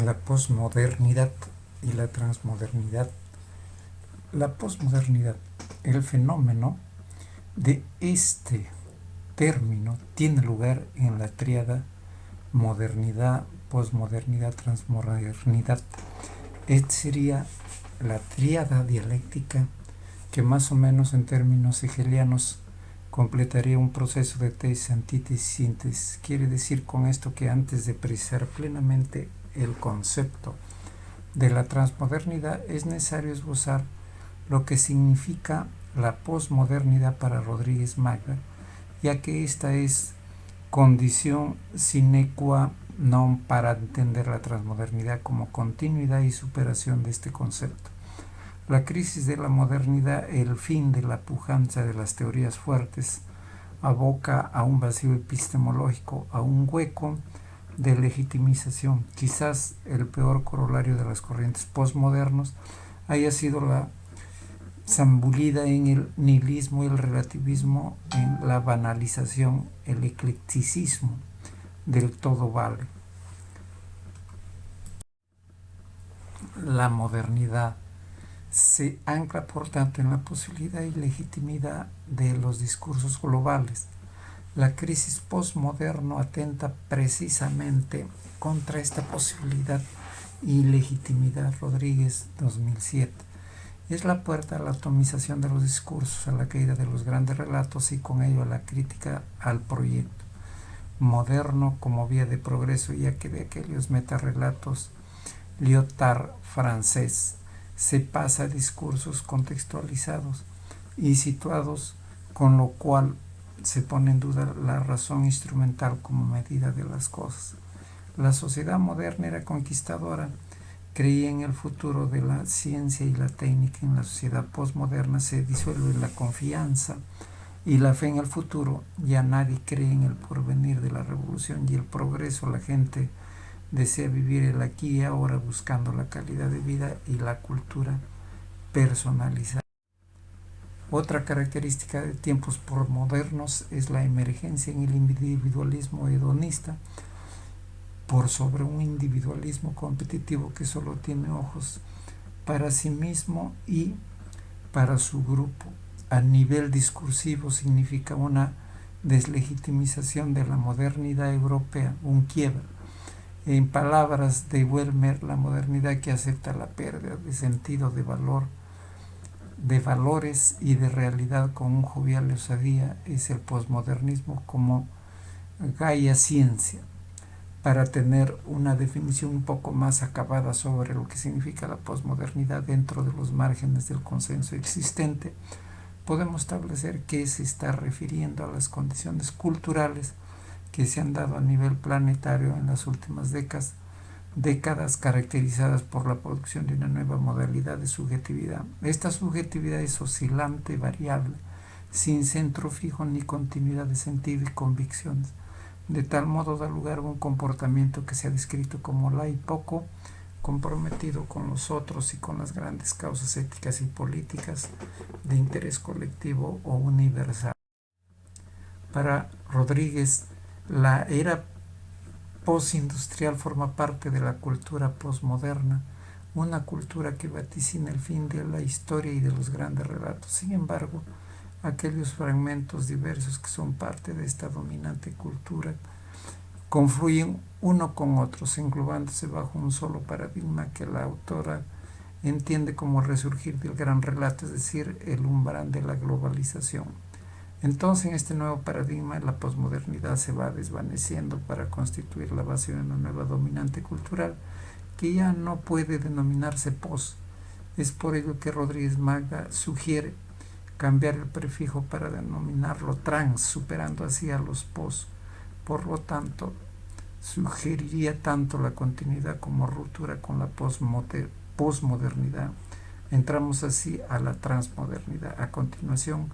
La posmodernidad y la transmodernidad. La posmodernidad, el fenómeno de este término tiene lugar en la tríada modernidad, posmodernidad, transmodernidad. Esta sería la tríada dialéctica que más o menos en términos hegelianos completaría un proceso de tesis, antítesis, síntesis. Quiere decir con esto que antes de precisar plenamente el concepto de la transmodernidad es necesario esbozar lo que significa la posmodernidad para Rodríguez Magda, ya que esta es condición sine qua non para entender la transmodernidad como continuidad y superación de este concepto. La crisis de la modernidad, el fin de la pujanza de las teorías fuertes, aboca a un vacío epistemológico, a un hueco de legitimización. Quizás el peor corolario de las corrientes postmodernos haya sido la zambulida en el nihilismo y el relativismo, en la banalización, el eclecticismo del todo vale. La modernidad se ancla, por tanto, en la posibilidad y legitimidad de los discursos globales. La crisis postmoderno atenta precisamente contra esta posibilidad y legitimidad. Rodríguez, 2007. Es la puerta a la atomización de los discursos, a la caída de los grandes relatos y con ello a la crítica al proyecto moderno como vía de progreso, ya que de aquellos metarrelatos Lyotard francés se pasa a discursos contextualizados y situados, con lo cual se pone en duda la razón instrumental como medida de las cosas. La sociedad moderna era conquistadora, creía en el futuro de la ciencia y la técnica. En la sociedad postmoderna se disuelve la confianza y la fe en el futuro. Ya nadie cree en el porvenir de la revolución y el progreso. La gente desea vivir el aquí y ahora, buscando la calidad de vida y la cultura personalizada. Otra característica de tiempos postmodernos es la emergencia en el individualismo hedonista por sobre un individualismo competitivo que solo tiene ojos para sí mismo y para su grupo. A nivel discursivo significa una deslegitimización de la modernidad europea, un quiebre. En palabras de Welmer, la modernidad que acepta la pérdida de sentido de valor, de valores y de realidad con un jovial osadía es el posmodernismo como Gaia Ciencia. Para tener una definición un poco más acabada sobre lo que significa la posmodernidad dentro de los márgenes del consenso existente, podemos establecer que se está refiriendo a las condiciones culturales que se han dado a nivel planetario en las últimas décadas caracterizadas por la producción de una nueva modalidad de subjetividad. Esta subjetividad es oscilante, variable, sin centro fijo ni continuidad de sentido y convicciones. De tal modo da lugar a un comportamiento que se ha descrito como poco comprometido con los otros y con las grandes causas éticas y políticas de interés colectivo o universal. Para Rodríguez, la era postindustrial forma parte de la cultura posmoderna, una cultura que vaticina el fin de la historia y de los grandes relatos. Sin embargo, aquellos fragmentos diversos que son parte de esta dominante cultura confluyen uno con otros, englobándose bajo un solo paradigma que la autora entiende como resurgir del gran relato, es decir, el umbral de la globalización. Entonces, en este nuevo paradigma, la posmodernidad se va desvaneciendo para constituir la base de una nueva dominante cultural que ya no puede denominarse pos. Es por ello que Rodríguez Magda sugiere cambiar el prefijo para denominarlo trans, superando así a los pos. Por lo tanto, sugeriría tanto la continuidad como ruptura con la posmodernidad. Entramos así a la transmodernidad. A continuación,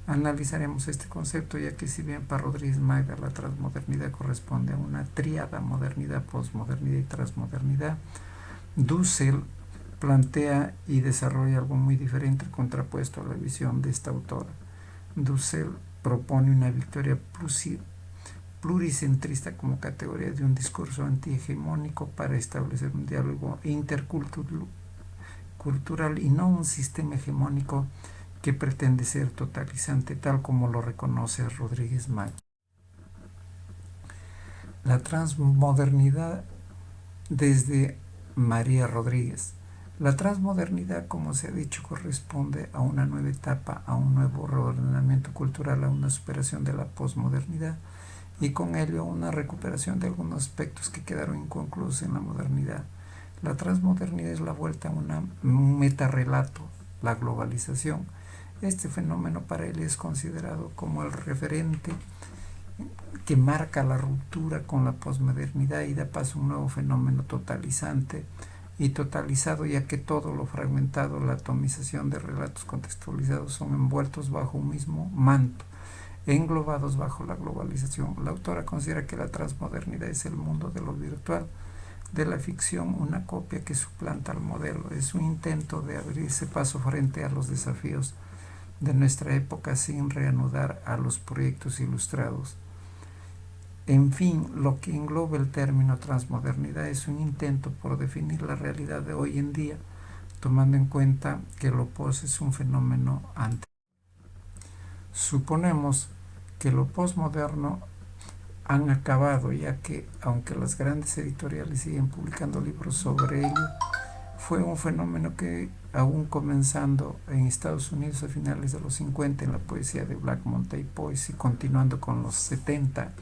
analizaremos este concepto, ya que si bien para Rodríguez Magda la transmodernidad corresponde a una tríada: modernidad, posmodernidad y transmodernidad, Dussel plantea y desarrolla algo muy diferente, contrapuesto a la visión de esta autora. Dussel propone una victoria pluricentrista como categoría de un discurso antihegemónico para establecer un diálogo intercultural y no un sistema hegemónico que pretende ser totalizante, tal como lo reconoce Rodríguez Mayo. La transmodernidad desde María Rodríguez. La transmodernidad, como se ha dicho, corresponde a una nueva etapa, a un nuevo reordenamiento cultural, a una superación de la posmodernidad y con ello una recuperación de algunos aspectos que quedaron inconclusos en la modernidad. La transmodernidad es la vuelta a un metarrelato, la globalización. Este fenómeno para él es considerado como el referente que marca la ruptura con la posmodernidad y da paso a un nuevo fenómeno totalizante y totalizado, ya que todo lo fragmentado, la atomización de relatos contextualizados son envueltos bajo un mismo manto, englobados bajo la globalización. La autora considera que la transmodernidad es el mundo de lo virtual, de la ficción, una copia que suplanta al modelo. Es un intento de abrirse paso frente a los desafíos de nuestra época sin reanudar a los proyectos ilustrados. En fin, lo que engloba el término transmodernidad es un intento por definir la realidad de hoy en día, tomando en cuenta que lo post es un fenómeno anterior. Suponemos que lo postmoderno han acabado, ya que, aunque las grandes editoriales siguen publicando libros sobre ello, fue un fenómeno que, aún comenzando en Estados Unidos a finales de los 50 en la poesía de Black Mountain Poets y continuando con los 70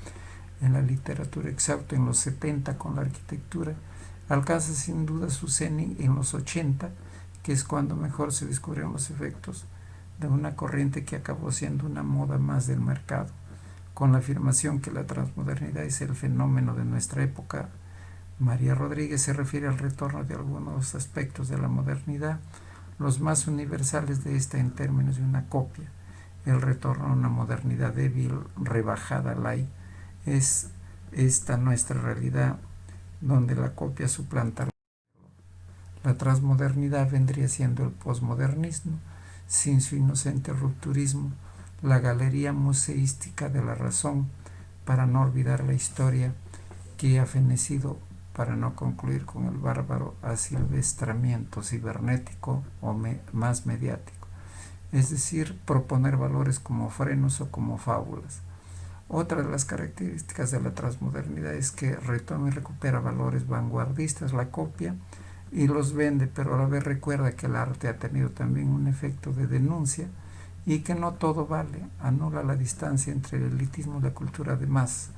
en la literatura exhausta, en los 70 con la arquitectura, alcanza sin duda su cenit en los 80, que es cuando mejor se descubrieron los efectos de una corriente que acabó siendo una moda más del mercado. Con la afirmación que la transmodernidad es el fenómeno de nuestra época, María Rodríguez se refiere al retorno de algunos aspectos de la modernidad, los más universales de esta en términos de una copia, el retorno a una modernidad débil, rebajada, light. Es esta nuestra realidad donde la copia suplanta. La transmodernidad vendría siendo el posmodernismo, sin su inocente rupturismo, la galería museística de la razón, para no olvidar la historia que ha fenecido, para no concluir con el bárbaro asilvestramiento cibernético o más mediático, es decir, proponer valores como frenos o como fábulas. Otra de las características de la transmodernidad es que retoma y recupera valores vanguardistas, la copia, y los vende, pero a la vez recuerda que el arte ha tenido también un efecto de denuncia y que no todo vale, anula la distancia entre el elitismo y la cultura de masas.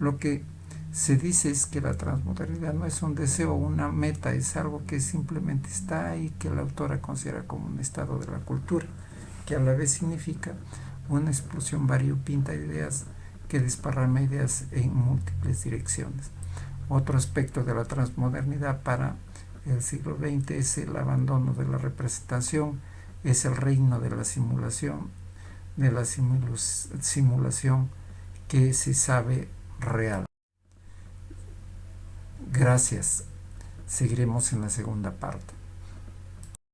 Lo que se dice es que la transmodernidad no es un deseo o una meta, es algo que simplemente está ahí, que la autora considera como un estado de la cultura, que a la vez significa una explosión variopinta de ideas que desparrama ideas en múltiples direcciones. Otro aspecto de la transmodernidad para el siglo XX es el abandono de la representación, es el reino de la simulación que se sabe real. Gracias. Seguiremos en la segunda parte.